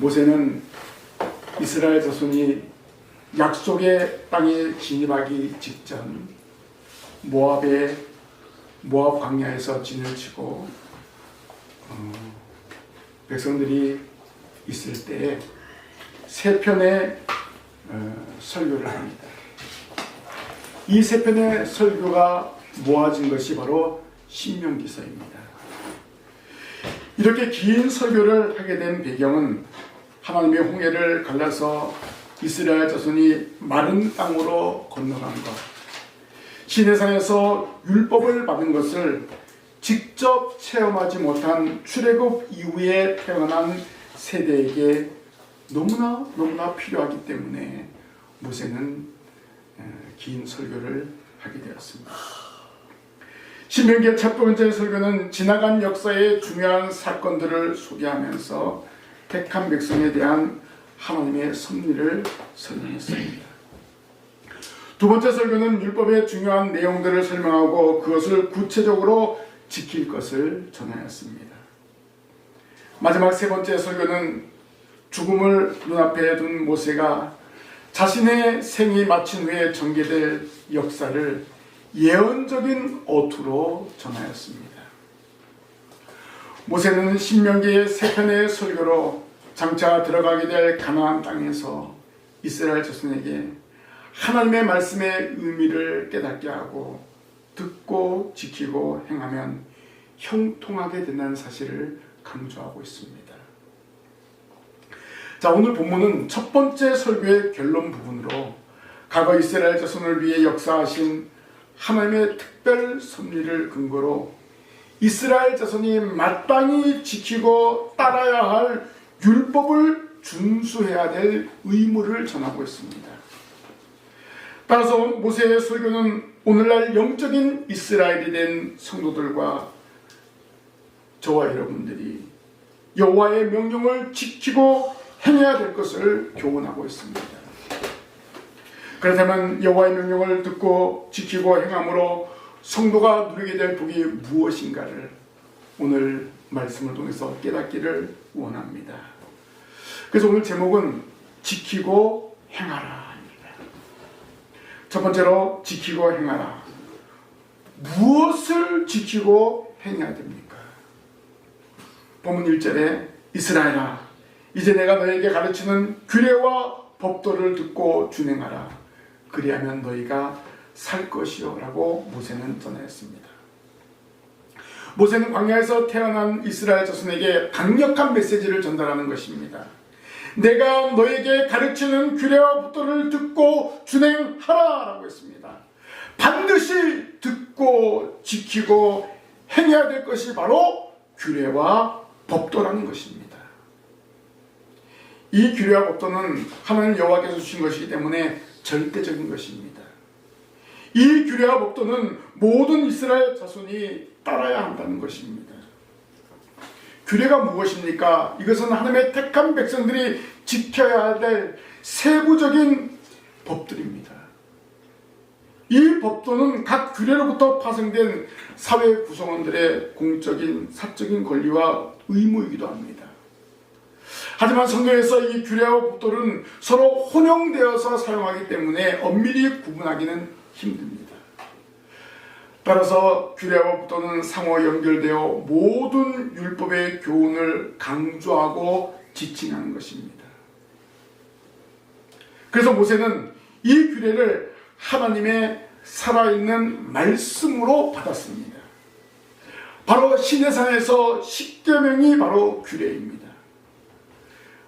모세는 이스라엘 자손이 약속의 땅에 진입하기 직전 모압 광야에서 진을 치고 백성들이 있을 때 세 편의 설교를 합니다. 이 세 편의 설교가 모아진 것이 바로 신명기서입니다. 이렇게 긴 설교를 하게 된 배경은 하나님의 홍해를 갈라서 이스라엘 자손이 마른 땅으로 건너간 것, 시내산에서 율법을 받은 것을 직접 체험하지 못한 출애굽 이후에 태어난 세대에게 너무나 필요하기 때문에 모세는 긴 설교를 하게 되었습니다. 신명기의 첫 번째 설교는 지나간 역사의 중요한 사건들을 소개하면서 택한 백성에 대한 하나님의 섭리를 설명했습니다. 두 번째 설교는 율법의 중요한 내용들을 설명하고 그것을 구체적으로 지킬 것을 전하였습니다. 마지막 세 번째 설교는 죽음을 눈앞에 둔 모세가 자신의 생이 마친 후에 전개될 역사를 예언적인 어투로 전하였습니다. 모세는 신명기의 세 편의 설교로 장차 들어가게 될 가나안 땅에서 이스라엘 자손에게 하나님의 말씀의 의미를 깨닫게 하고 듣고 지키고 행하면 형통하게 된다는 사실을 강조하고 있습니다. 자, 오늘 본문은 첫 번째 설교의 결론 부분으로 과거 이스라엘 자손을 위해 역사하신 하나님의 특별 섭리를 근거로 이스라엘 자손이 마땅히 지키고 따라야 할 율법을 준수해야 될 의무를 전하고 있습니다. 따라서 모세의 설교는 오늘날 영적인 이스라엘이 된 성도들과 저와 여러분들이 여호와의 명령을 지키고 행해야 될 것을 교훈하고 있습니다. 그렇다면 여호와의 명령을 듣고 지키고 행함으로 성도가 누리게 될 복이 무엇인가를 오늘 말씀을 통해서 깨닫기를 원합니다. 그래서 오늘 제목은 지키고 행하라입니다. 첫 번째로 지키고 행하라. 무엇을 지키고 행해야 됩니까? 본문 1절에 이스라엘아 이제 내가 너에게 가르치는 규례와 법도를 듣고 준행하라. 그리하면 너희가 살 것이요 라고 모세는 전하였습니다. 모세는 광야에서 태어난 이스라엘 자손에게 강력한 메시지를 전달하는 것입니다. 내가 너에게 가르치는 규례와 법도를 듣고 준행하라 라고 했습니다. 반드시 듣고 지키고 행해야 될 것이 바로 규례와 법도라는 것입니다. 이 규례와 법도는 하나님 여호와께서 주신 것이기 때문에 절대적인 것입니다. 이 규례와 법도는 모든 이스라엘 자손이 따라야 한다는 것입니다. 규례가 무엇입니까? 이것은 하나님의 택한 백성들이 지켜야 될 세부적인 법들입니다. 이 법도는 각 규례로부터 파생된 사회 구성원들의 공적인 사적인 권리와 의무이기도 합니다. 하지만 성경에서 이 규례와 법도는 서로 혼용되어서 사용하기 때문에 엄밀히 구분하기는 힘듭니다. 따라서 규례와 법도는 상호 연결되어 모든 율법의 교훈을 강조하고 지칭하는 것입니다. 그래서 모세는 이 규례를 하나님의 살아있는 말씀으로 받았습니다. 바로 시내산에서 십계명이 바로 규례입니다.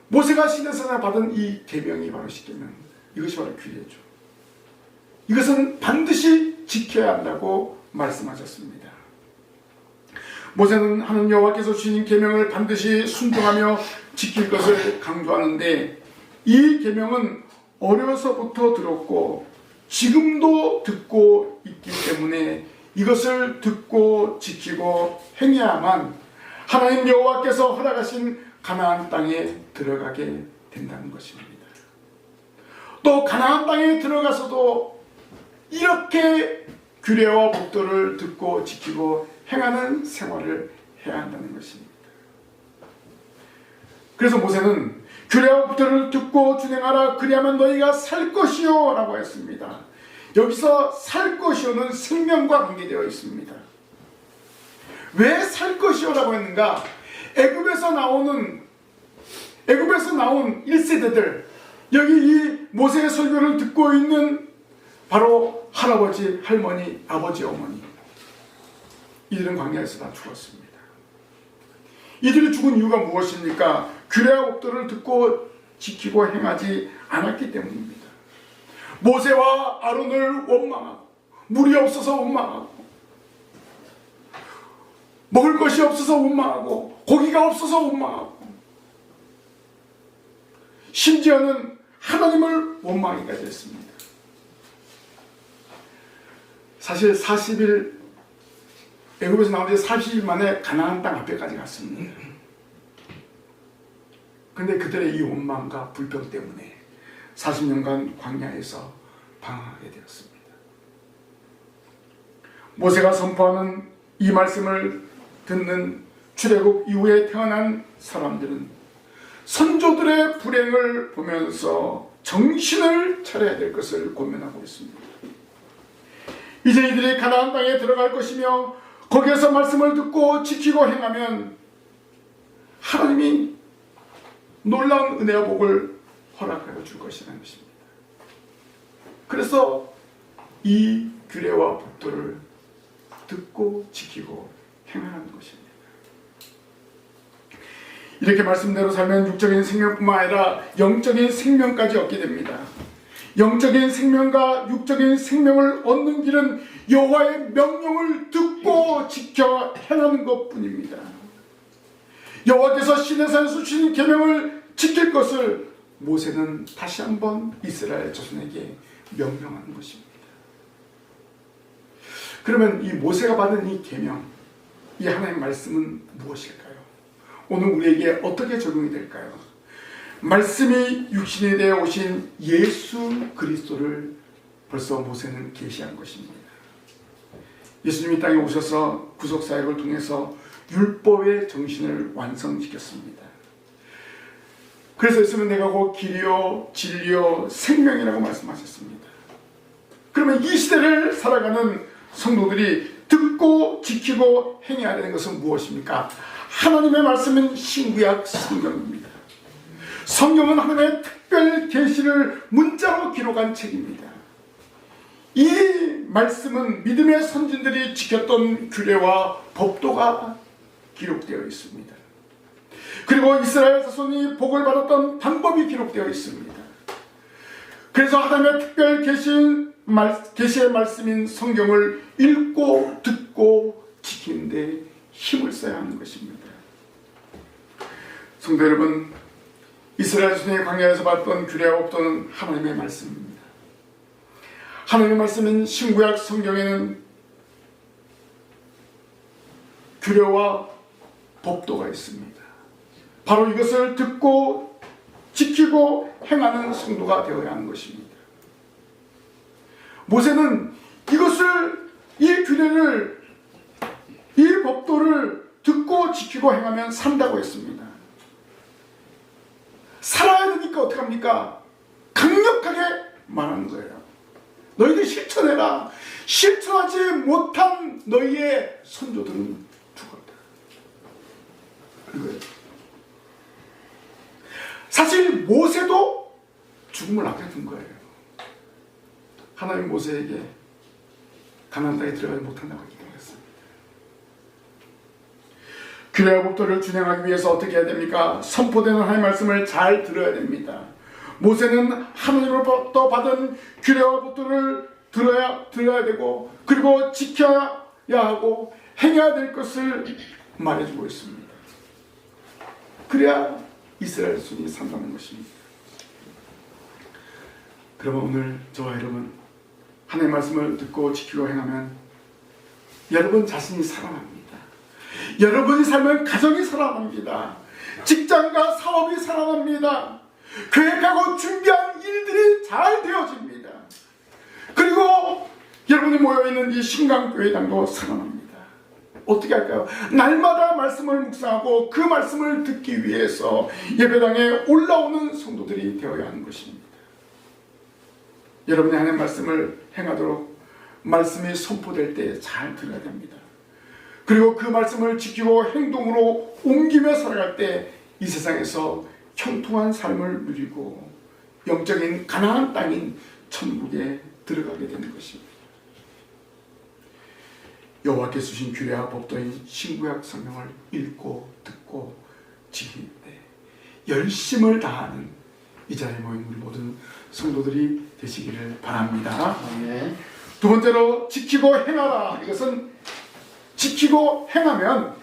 모세가 시내산에 받은 이 계명이 바로 십계명, 이것이 바로 규례죠. 이것은 반드시 지켜야 한다고 말씀하셨습니다. 모세는 하나님 여호와께서 주신 계명을 반드시 순종하며 지킬 것을 강조하는데 이 계명은 어려서부터 들었고 지금도 듣고 있기 때문에 이것을 듣고 지키고 행해야만 하나님 여호와께서 허락하신 가나안 땅에 들어가게 된다는 것입니다. 또 가나안 땅에 들어가서도 이렇게 규례와 법도를 듣고 지키고 행하는 생활을 해야 한다는 것입니다. 그래서 모세는 규례와 법도를 듣고 준행하라. 그리하면 너희가 살 것이요 라고 했습니다. 여기서 살 것이요는 생명과 관계되어 있습니다. 왜 살 것이요 라고 했는가? 애굽에서 나온 1세대들, 여기 이 모세의 설교를 듣고 있는 바로 할아버지, 할머니, 아버지, 어머니, 이들은 광야에서 다 죽었습니다. 이들이 죽은 이유가 무엇입니까? 규례와 법도를 듣고 지키고 행하지 않았기 때문입니다. 모세와 아론을 원망하고, 물이 없어서 원망하고, 먹을 것이 없어서 원망하고, 고기가 없어서 원망하고, 심지어는 하나님을 원망하기까지 했습니다. 사실 40일, 애굽에서 나온 지 40일 만에 가나안 땅 앞에까지 갔습니다. 근데 그들의 이 원망과 불평 때문에 40년간 광야에서 방황하게 되었습니다. 모세가 선포하는 이 말씀을 듣는 출애굽 이후에 태어난 사람들은 선조들의 불행을 보면서 정신을 차려야 될 것을 고민하고 있습니다. 이제 이들이 가나안 땅에 들어갈 것이며 거기에서 말씀을 듣고 지키고 행하면 하나님이 놀라운 은혜와 복을 허락하여 줄 것이라는 것입니다. 그래서 이 규례와 법도를 듣고 지키고 행하는 것입니다. 이렇게 말씀대로 살면 육적인 생명뿐만 아니라 영적인 생명까지 얻게 됩니다. 영적인 생명과 육적인 생명을 얻는 길은 여호와의 명령을 듣고 지켜 행하는 것뿐입니다. 여호와께서 시내산에서 주신 계명을 지킬 것을 모세는 다시 한번 이스라엘 자손에게 명령하는 것입니다. 그러면 이 모세가 받은 이 계명, 이 하나님의 말씀은 무엇일까요? 오늘 우리에게 어떻게 적용이 될까요? 말씀이 육신이 되어 오신 예수 그리스도를 벌써 모세는 계시한 것입니다. 예수님이 땅에 오셔서 구속사역을 통해서 율법의 정신을 완성시켰습니다. 그래서 예수님은 내가 곧 길이요 진리요 생명이라고 말씀하셨습니다. 그러면 이 시대를 살아가는 성도들이 듣고 지키고 행해야 되는 것은 무엇입니까? 하나님의 말씀은 신구약 성경입니다. 성경은 하나님의 특별 계시를 문자로 기록한 책입니다. 이 말씀은 믿음의 선진들이 지켰던 규례와 법도가 기록되어 있습니다. 그리고 이스라엘 자손이 복을 받았던 방법이 기록되어 있습니다. 그래서 하나님의 특별 계시의 말씀인 성경을 읽고 듣고 지키는 데 힘을 써야 하는 것입니다. 성도 여러분, 이스라엘 자손이 광야에서 받던 규례와 법도는 하나님의 말씀입니다. 하나님의 말씀인 신구약 성경에는 규례와 법도가 있습니다. 바로 이것을 듣고 지키고 행하는 성도가 되어야 하는 것입니다. 모세는 이 규례를, 이 법도를 듣고 지키고 행하면 산다고 했습니다. 살아야 되니까 어떻게 합니까? 강력하게 말하는 거예요. 너희들 실천해라. 실천하지 못한 너희의 선조들은 죽었다. 그거예요. 사실 모세도 죽음을 앞에 둔 거예요. 하나님 모세에게 가나안 땅에 들어가지 못한다고 기도했습니다. 규례와 법도를 준행하기 위해서 어떻게 해야 됩니까? 선포되는 하나님의 말씀을 잘 들어야 됩니다. 모세는 하나님으로부터 받은 규례와 법도를 들어야 되고, 그리고 지켜야 하고 행해야 될 것을 말해주고 있습니다. 그래야 이스라엘 자손이 산다는 것입니다. 그러면 오늘 저와 여러분, 하나님의 말씀을 듣고 지키고 행하면 여러분 자신이 살아납니다. 여러분이 살면 가정이 살아납니다. 직장과 사업이 살아납니다. 계획하고 준비한 일들이 잘 되어집니다. 그리고 여러분이 모여있는 이 신강교회당도 살아납니다. 어떻게 할까요? 날마다 말씀을 묵상하고 그 말씀을 듣기 위해서 예배당에 올라오는 성도들이 되어야 하는 것입니다. 여러분이 하는 말씀을 행하도록 말씀이 선포될 때 잘 들어야 됩니다. 그리고 그 말씀을 지키고 행동으로 옮기며 살아갈 때 이 세상에서 형통한 삶을 누리고 영적인 가나안 땅인 천국에 들어가게 되는 것입니다. 여호와께서 주신 규례와 법도인 신구약 성경을 읽고 듣고 지킬 때 열심을 다하는 이 자리에 모인 우리 모든 성도들이 되시기를 바랍니다. 네. 두 번째로 지키고 행하라. 이것은 지키고 행하면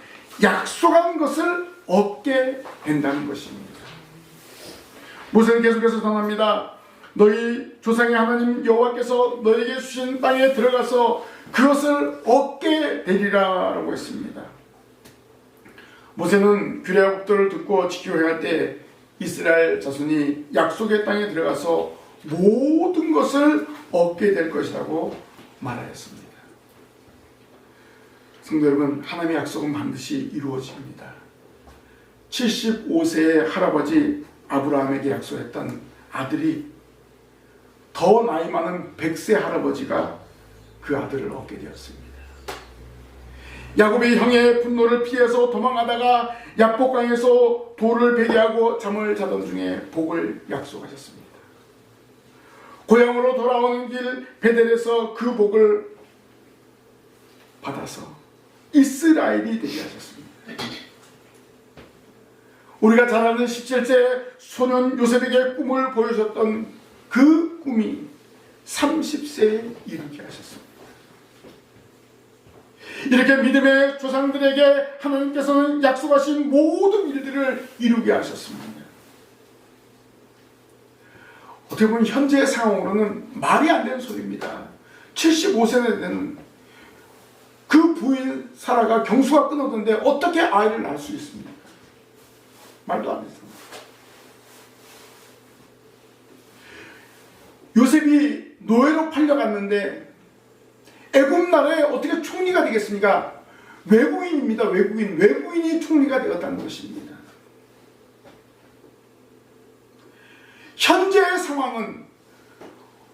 약속한 것을 얻게 된다는 것입니다. 모세는 계속해서 전합니다. 너희 조상의 하나님 여호와께서 너에게 주신 땅에 들어가서 그것을 얻게 되리라 라고 했습니다. 모세는 규례와 법도를 듣고 지키고 행할 때 이스라엘 자손이 약속의 땅에 들어가서 모든 것을 얻게 될 것이라고 말하였습니다. 성도 여러분, 하나님의 약속은 반드시 이루어집니다. 75세의 할아버지 아브라함에게 약속했던 아들이 더 나이 많은 100세 할아버지가 그 아들을 얻게 되었습니다. 야곱이 형의 분노를 피해서 도망가다가 야복강에서 돌을 베개하고 잠을 자던 중에 복을 약속하셨습니다. 고향으로 돌아오는 길 베델에서 그 복을 받아서 이스라엘이 되게 하셨습니다. 우리가 잘 아는 17세 소년 요셉에게 꿈을 보여줬던 그 꿈이 30세에 이르게 하셨습니다. 이렇게 믿음의 조상들에게 하나님께서는 약속하신 모든 일들을 이루게 하셨습니다. 어떻게 보면 현재의 상황으로는 말이 안 되는 소리입니다. 75세나 되는 그 부인 사라가 경수가 끊어졌는데 어떻게 아이를 낳을 수 있습니까? 말도 안 됐습니다. 요셉이 노예로 팔려갔는데 애굽 나라에 어떻게 총리가 되겠습니까? 외국인입니다. 외국인이 총리가 되었다는 것입니다. 현재의 상황은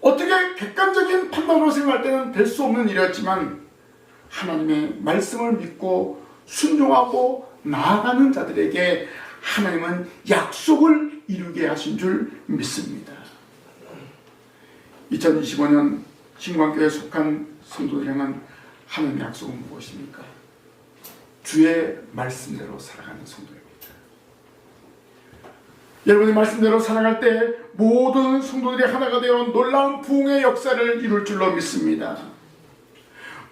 어떻게 객관적인 판단으로 생각할 때는 될 수 없는 일이었지만 하나님의 말씀을 믿고 순종하고 나아가는 자들에게 하나님은 약속을 이루게 하신 줄 믿습니다. 2025년 신광교회에 속한 성도들 향한 하나님의 약속은 무엇입니까? 주의 말씀대로 살아가는 성도입니다. 여러분의 말씀대로 살아갈 때 모든 성도들이 하나가 되어 놀라운 부흥의 역사를 이룰 줄로 믿습니다.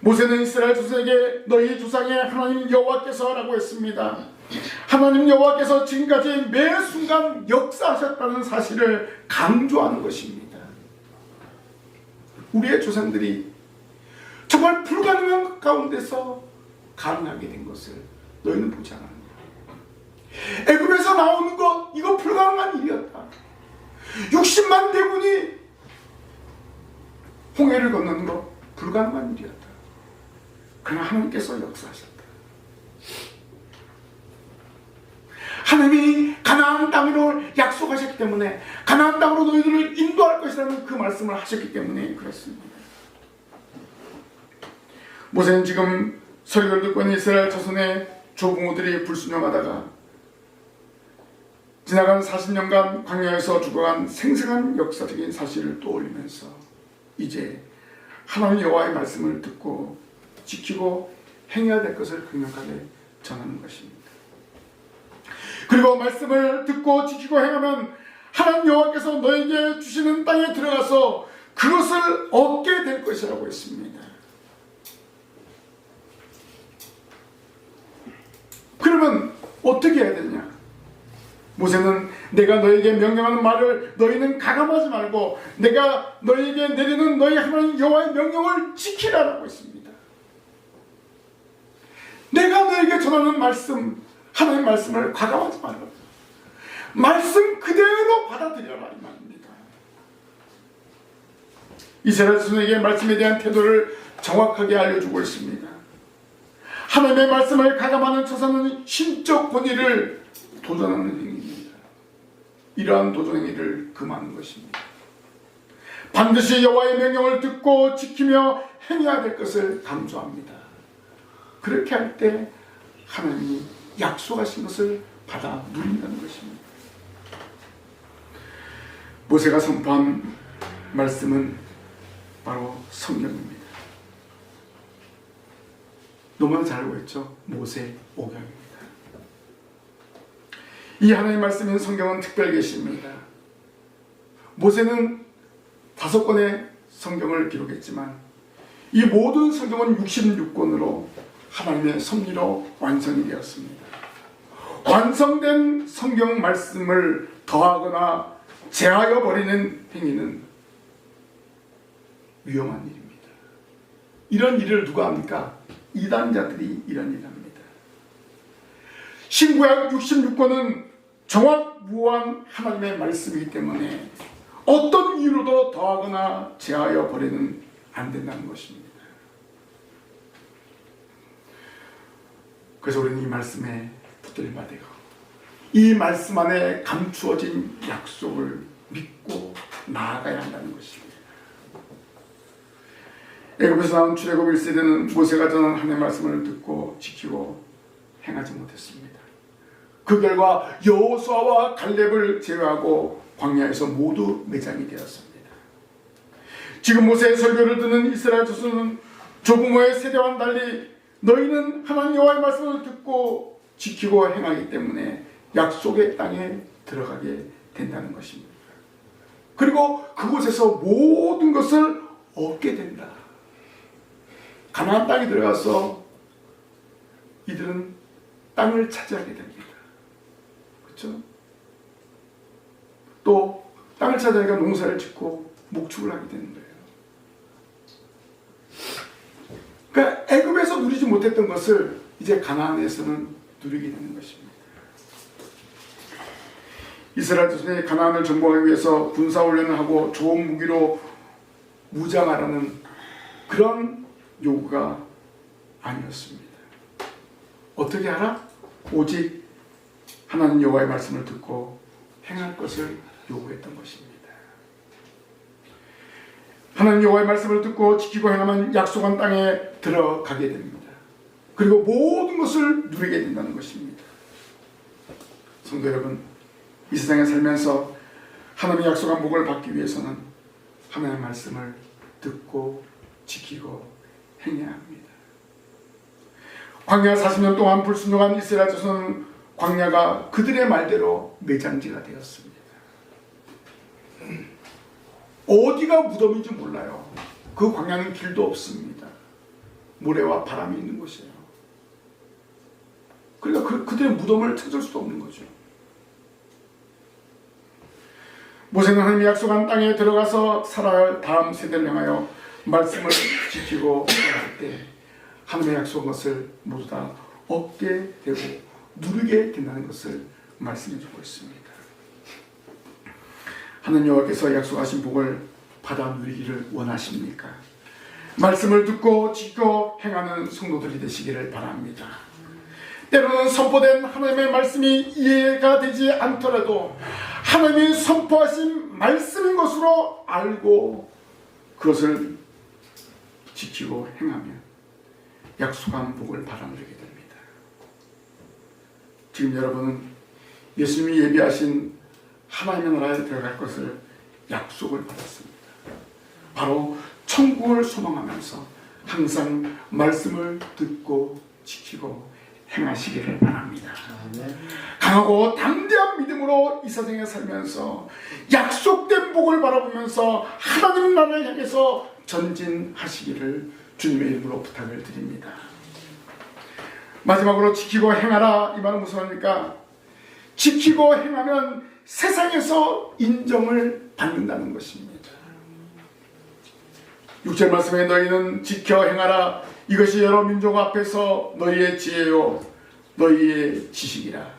모세는 이스라엘 조상에게 너희 조상의 하나님 여호와께서 라고 했습니다. 하나님 여호와께서 지금까지 매 순간 역사하셨다는 사실을 강조하는 것입니다. 우리의 조상들이 정말 불가능한 것 가운데서 가능하게 된 것을 너희는 보지 않았느냐. 애굽에서 나오는 것 이거 불가능한 일이었다. 60만 대군이 홍해를 건너는 것 불가능한 일이었다. 그러나 하나님께서 역사하셨다. 하나님이 가나안 땅으로 약속하셨기 때문에 가나안 땅으로 너희들을 인도할 것이라는 그 말씀을 하셨기 때문에 그렇습니다. 모세는 지금 설교를 듣고 있는 이스라엘 자손의 조부모들이 불순종하다가 지나간 40년간 광야에서 죽어간 생생한 역사적인 사실을 떠올리면서 이제 하나님 여호와의 말씀을 듣고 지키고 행해야 될 것을 강력하게 전하는 것입니다. 그리고 말씀을 듣고 지키고 행하면 하나님 여호와께서 너에게 주시는 땅에 들어가서 그것을 얻게 될 것이라고 했습니다. 그러면 어떻게 해야 되냐? 모세는 내가 너에게 명령하는 말을 너희는 가감하지 말고 내가 너희에게 내리는 너희 하나님 여호와의 명령을 지키라라고 했습니다. 내가 너에게 전하는 말씀, 하나님의 말씀을 가감하지 말라. 말씀 그대로 받아들여라 이 말입니다. 이스라엘 자손에게 말씀에 대한 태도를 정확하게 알려주고 있습니다. 하나님의 말씀을 가감하는 처사는 신적 권위를 도전하는 행위입니다. 이러한 도전 행위를 금하는 것입니다. 반드시 여호와의 명령을 듣고 지키며 행해야 될 것을 강조합니다. 그렇게 할 때 하나님이 약속하신 것을 받아 누린다는 것입니다. 모세가 선포한 말씀은 바로 성경입니다. 너무나 잘 알고 있죠? 모세 오경입니다. 이 하나님의 말씀인 성경은 특별 계시입니다. 모세는 5권의 성경을 기록했지만 이 모든 성경은 66권으로 하나님의 섭리로 완성이 되었습니다. 완성된 성경 말씀을 더하거나 제하여 버리는 행위는 위험한 일입니다. 이런 일을 누가 합니까? 이단자들이 이런 일을 합니다. 신구약 66권은 정확무한 하나님의 말씀이기 때문에 어떤 이유로도 더하거나 제하여 버리는 안 된다는 것입니다. 그래서 우리는 이 말씀에 붙들려 되고 이 말씀 안에 감추어진 약속을 믿고 나아가야 한다는 것입니다. 애굽에서 나온 출애굽 1세대는 모세가 전한 하나님의 말씀을 듣고 지키고 행하지 못했습니다. 그 결과 여호수아와 갈렙을 제외하고 광야에서 모두 매장이 되었습니다. 지금 모세의 설교를 듣는 이스라엘 자손은 조부모의 세대와는 달리 너희는 하나님 여호와의 말씀을 듣고 지키고 행하기 때문에 약속의 땅에 들어가게 된다는 것입니다. 그리고 그곳에서 모든 것을 얻게 된다. 가나안 땅에 들어가서 이들은 땅을 차지하게 됩니다. 그렇죠? 또 땅을 차지하니까 농사를 짓고 목축을 하게 되는 거예요. 그러니까 애굽에서 누리지 못했던 것을 이제 가나안에서는 누리게 되는 것입니다. 이스라엘 자손이 가나안을 정복하기 위해서 군사훈련을 하고 좋은 무기로 무장하라는 그런 요구가 아니었습니다. 어떻게 하라? 오직 하나님 여호와의 말씀을 듣고 행할 것을 요구했던 것입니다. 하나님 여호와의 말씀을 듣고 지키고 행하면 약속한 땅에 들어가게 됩니다. 그리고 모든 것을 누리게 된다는 것입니다. 성도 여러분, 이 세상에 살면서 하나님의 약속한 복을 받기 위해서는 하나님의 말씀을 듣고 지키고 행해야 합니다. 광야 40년 동안 불순종한 이스라엘 자손은 광야가 그들의 말대로 매장지가 되었습니다. 어디가 무덤인지 몰라요. 그 광야는 길도 없습니다. 모래와 바람이 있는 곳이에요. 그러니까 그들의 무덤을 찾을 수도 없는 거죠. 모세는 하나님의 약속한 땅에 들어가서 살아야 할 다음 세대를 향하여 말씀을 지키고 할 때 하나님의 약속한 것을 모두 다 얻게 되고 누리게 된다는 것을 말씀해 주고 있습니다. 하나님 여호와께서 약속하신 복을 받아 누리기를 원하십니까? 말씀을 듣고 지켜 행하는 성도들이 되시기를 바랍니다. 때로는 선포된 하나님의 말씀이 이해가 되지 않더라도 하나님이 선포하신 말씀인 것으로 알고 그것을 지키고 행하면 약속한 복을 받아 누리게 됩니다. 지금 여러분은 예수님이 예비하신 하나님의 나라에 들어갈 것을 약속을 받았습니다. 바로 천국을 소망하면서 항상 말씀을 듣고 지키고 행하시기를 바랍니다. 강하고 담대한 믿음으로 이 세상에 살면서 약속된 복을 바라보면서 하나님 나라를 향해서 전진하시기를 주님의 이름으로 부탁을 드립니다. 마지막으로 지키고 행하라, 이 말은 무슨 말입니까? 지키고 행하면 세상에서 인정을 받는다는 것입니다. 6절 말씀에 너희는 지켜 행하라. 이것이 여러 민족 앞에서 너희의 지혜요 너희의 지식이라.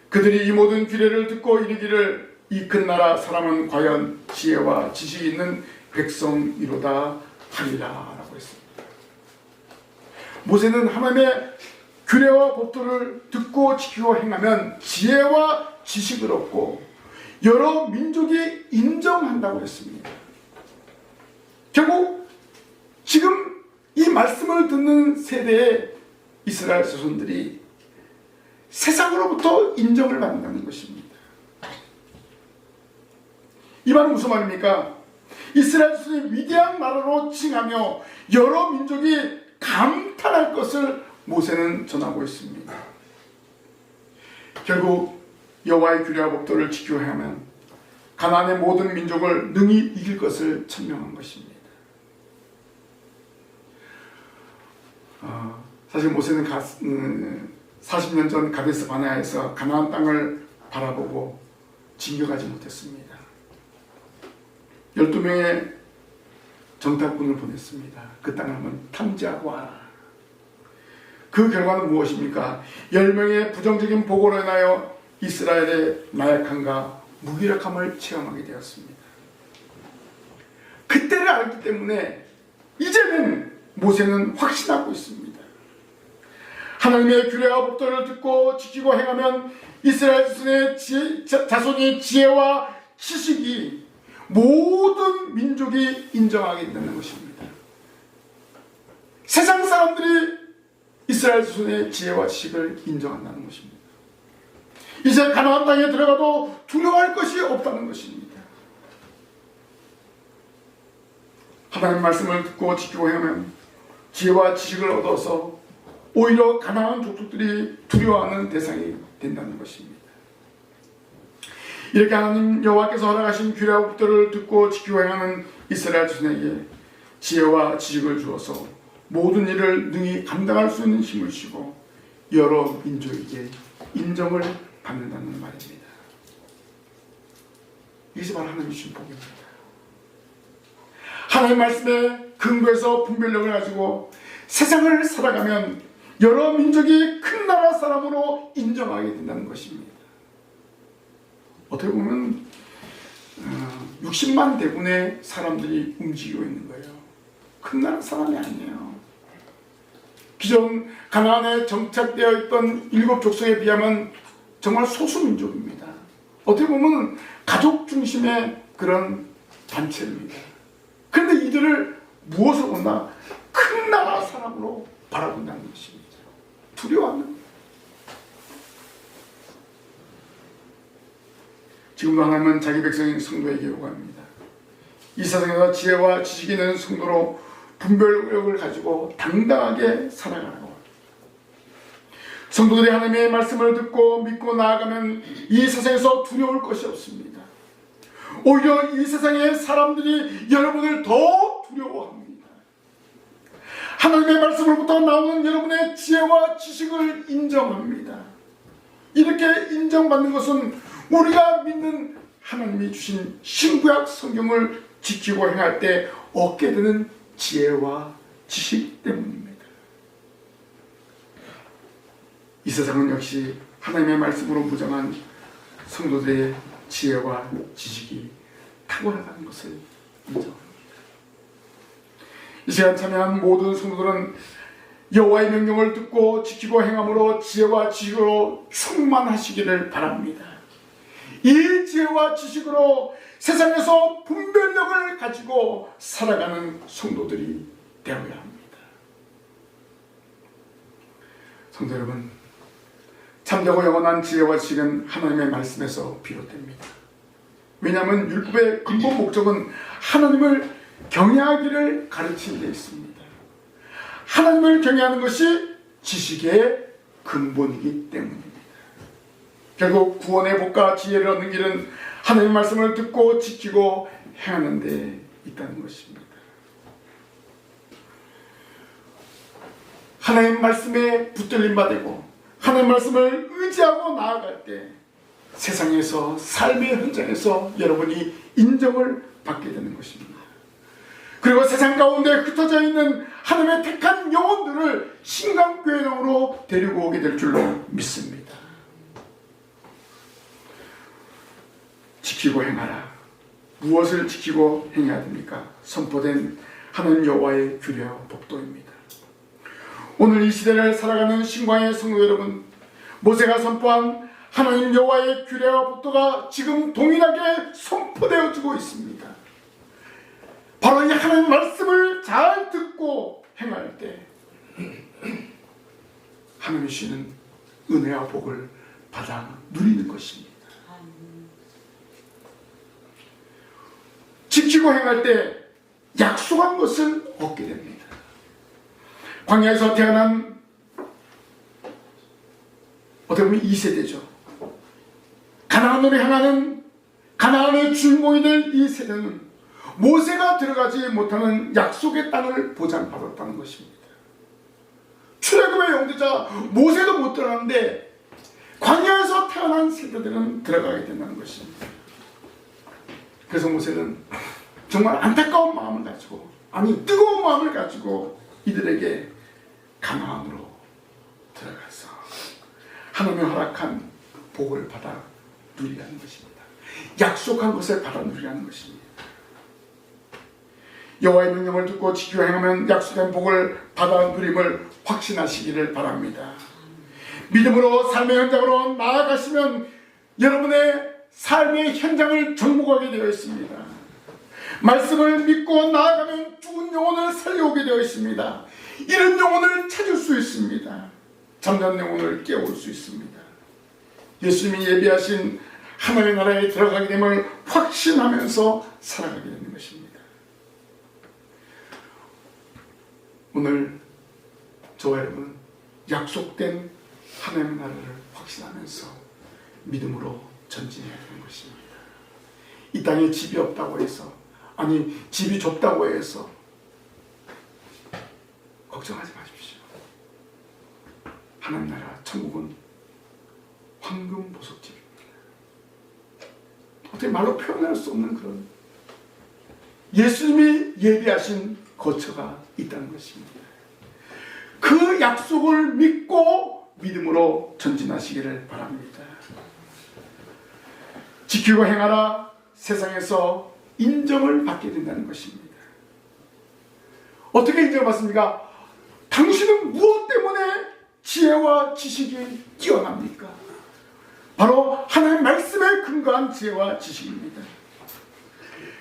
그들이 이 모든 규례를 듣고 이르기를 이 큰 나라 사람은 과연 지혜와 지식이 있는 백성이로다 하리라 라고 했습니다. 모세는 하나님의 규례와 법도를 듣고 지키고 행하면 지혜와 지식을 얻고 여러 민족이 인정한다고 했습니다. 결국 지금 이 말씀을 듣는 세대의 이스라엘 자손들이 세상으로부터 인정을 받는다는 것입니다. 이 말은 무슨 말입니까? 이스라엘 자손이 위대한 나라로 칭하며 여러 민족이 감탄할 것을 모세는 전하고 있습니다. 결국 여호와의 규례와 법도를 지키고 하면 가나안의 모든 민족을 능히 이길 것을 천명한 것입니다. 사실 모세는 40년 전 가데스 바네아에서 가나안 땅을 바라보고 진격하지 못했습니다. 12명의 정탐꾼을 보냈습니다. 그 땅을 한번 탐지하고 와라. 그 결과는 무엇입니까? 10명의 부정적인 보고로 인하여 이스라엘의 나약함과 무기력함을 체험하게 되었습니다. 그때를 알기 때문에 이제는 모세는 확신하고 있습니다. 하나님의 규례와 법도를 듣고 지키고 행하면 이스라엘 자손의 지혜와 지식이 모든 민족이 인정하게 된다는 것입니다. 세상 사람들이 이스라엘 자손의 지혜와 지식을 인정한다는 것입니다. 이제 가나안 땅에 들어가도 두려워할 것이 없다는 것입니다. 하나님 말씀을 듣고 지키고 행하면 지혜와 지식을 얻어서 오히려 가나안 족속들이 두려워하는 대상이 된다는 것입니다. 이렇게 하나님 여호와께서 허락하신 규례와 법도를 듣고 지키고 행하는 이스라엘 자손에게 지혜와 지식을 주어서 모든 일을 능히 감당할 수 있는 힘을 주고 여러 민족에게 인정을 받는다는 말입니다. 이것이 바로 하나님이 주신 복입니다. 하나님 말씀에 근거해서 분별력을 가지고 세상을 살아가면 여러 민족이 큰 나라 사람으로 인정하게 된다는 것입니다. 어떻게 보면 60만 대군의 사람들이 움직이고 있는 거예요. 큰 나라 사람이 아니에요. 기존 가나안에 정착되어 있던 7족속에 비하면 정말 소수민족입니다. 어떻게 보면 가족 중심의 그런 단체입니다. 그런데 이들을 무엇으로 본다? 큰 나라 사람으로 바라본다는 것입니다. 두려워하는. 지금도 하나님은 자기 백성인 성도에게 요구합니다. 이 세상에서 지혜와 지식이 있는 성도로 분별력을 가지고 당당하게 살아가라고. 성도들이 하나님의 말씀을 듣고 믿고 나아가면 이 세상에서 두려울 것이 없습니다. 오히려 이 세상의 사람들이 여러분을 더 두려워합니다. 하나님의 말씀으로부터 나오는 여러분의 지혜와 지식을 인정합니다. 이렇게 인정받는 것은 우리가 믿는 하나님이 주신 신구약 성경을 지키고 행할 때 얻게 되는 지혜와 지식 때문입니다. 이 세상은 역시 하나님의 말씀으로 무장한 성도들의 지혜와 지식이 탁월하다는 것을 인정합니다. 이 시간 참여한 모든 성도들은 여호와의 명령을 듣고 지키고 행함으로 지혜와 지식으로 충만하시기를 바랍니다. 이 지혜와 지식으로 세상에서 분별력을 가지고 살아가는 성도들이 되어야 합니다. 성도 여러분, 참되고 영원한 지혜와 지식은 하나님의 말씀에서 비롯됩니다. 왜냐하면 율법의 근본 목적은 하나님을 경외하기를 가르치는 데 있습니다. 하나님을 경외하는 것이 지식의 근본이기 때문입니다. 결국 구원의 복과 지혜를 얻는 길은 하나님의 말씀을 듣고 지키고 행하는 데 있다는 것입니다. 하나님 말씀에 붙들림 받고 하나님 말씀을 의지하고 나아갈 때 세상에서 삶의 현장에서 여러분이 인정을 받게 되는 것입니다. 그리고 세상 가운데 흩어져 있는 하나님의 택한 영혼들을 신강교회로 데리고 오게 될 줄로 믿습니다. 지키고 행하라. 무엇을 지키고 행해야 됩니까? 선포된 하나님 여호와의 규례와 법도입니다. 오늘 이 시대를 살아가는 신광의 성도 여러분, 모세가 선포한 하나님 여호와의 규례와 법도가 지금 동일하게 선포되어지고 있습니다. 바로 이 하나님 말씀을 잘 듣고 행할 때 하나님이 주시는 은혜와 복을 받아 누리는 것입니다. 지키고 행할 때 약속한 것을 얻게 됩니다. 광야에서 태어난 어떻게 보면 2세대죠. 가나안으로 향하는 가나안의 주인공이 될 이 세대는 모세가 들어가지 못하는 약속의 땅을 보장받았다는 것입니다. 출애굽의 영도자 모세도 못 들어갔는데 광야에서 태어난 세대들은 들어가게 된다는 것입니다. 그래서 모세는 정말 안타까운 마음을 가지고, 아니 뜨거운 마음을 가지고 이들에게 가나안으로 들어가서 하나님의 허락한 복을 받아 누리라는 것입니다. 약속한 것을 받아 누리라는 것입니다. 여호와의 명령을 듣고 지키고 행하면 약속된 복을 받아 누림을 확신하시기를 바랍니다. 믿음으로 삶의 현장으로 나아가시면 여러분의 삶의 현장을 정복하게 되어 있습니다. 말씀을 믿고 나아가면 죽은 영혼을 살려오게 되어 있습니다. 잃은 영혼을 찾을 수 있습니다. 잠자는 영혼을 깨울 수 있습니다. 예수님이 예비하신 하나님의 나라에 들어가게 됨을 확신하면서 살아가게 되는 것입니다. 오늘 저와 여러분은 약속된 하나님의 나라를 확신하면서 믿음으로 전진해야 되는 것입니다. 이 땅에 집이 없다고 해서, 아니 집이 좁다고 해서 걱정하지 마십시오. 하나님 나라 천국은 황금 보석집입니다. 어떻게 말로 표현할 수 없는 그런 예수님이 예비하신 거처가 있다는 것입니다. 그 약속을 믿고 믿음으로 전진하시기를 바랍니다. 지키고 행하라. 세상에서 인정을 받게 된다는 것입니다. 어떻게 인정을 받습니까? 당신은 무엇 때문에 지혜와 지식이 뛰어납니까? 바로 하나님의 말씀에 근거한 지혜와 지식입니다.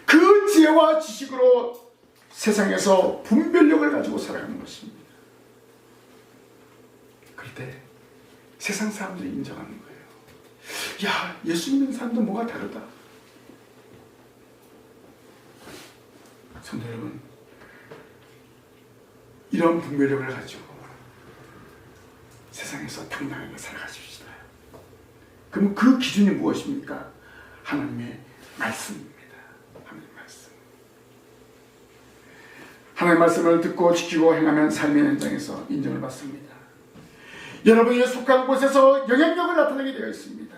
그 지혜와 지식으로 세상에서 분별력을 가지고 살아가는 것입니다. 그럴 때 세상 사람들이 인정하는 거예요. 야, 예수 믿는 사람도 뭐가 다르다. 성도 여러분, 이런 분별력을 가지고 세상에서 당당하게 살아가십시다. 그럼 그 기준이 무엇입니까? 하나님의 말씀입니다. 하나님의 말씀. 하나님의 말씀을 듣고 지키고 행하면 삶의 현장에서 인정을 받습니다. 여러분이 속한 곳에서 영향력을 나타내게 되어 있습니다.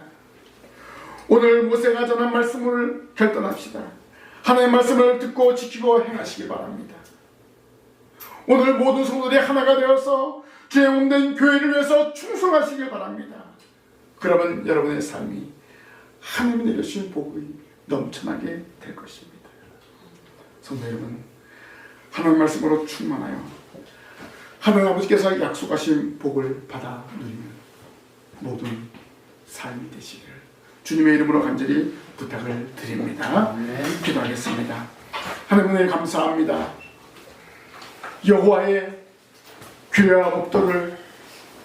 오늘 모세가 전한 말씀을 결단합시다. 하나님의 말씀을 듣고 지키고 행하시기 바랍니다. 오늘 모든 성도들이 하나가 되어서 주의 몸된 교회를 위해서 충성하시길 바랍니다. 그러면 여러분의 삶이 하나님이 내려주신 복이 넘쳐나게 될 것입니다. 성도 여러분, 하나님의 말씀으로 충만하여 하나님 아버지께서 약속하신 복을 받아 누리는 모든 삶이 되시기를 주님의 이름으로 간절히 부탁을 드립니다. 기도하겠습니다. 하나님 은혜 감사합니다. 여호와의 규례와 법도를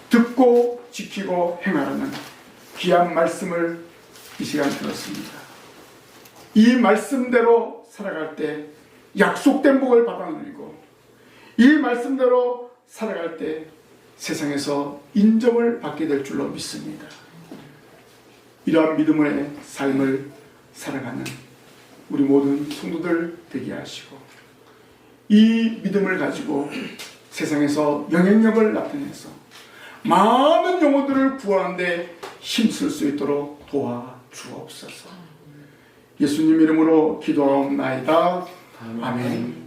듣고 지키고 행하라는 귀한 말씀을 이 시간 들었습니다. 이 말씀대로 살아갈 때 약속된 복을 받아 누리고, 이 말씀대로 살아갈 때 세상에서 인정을 받게 될 줄로 믿습니다. 이러한 믿음의 삶을 살아가는 우리 모든 성도들 되게 하시고, 이 믿음을 가지고 세상에서 영향력을 나타내서 많은 영혼들을 구하는 데 힘쓸 수 있도록 도와주옵소서. 예수님 이름으로 기도하옵나이다. 아멘.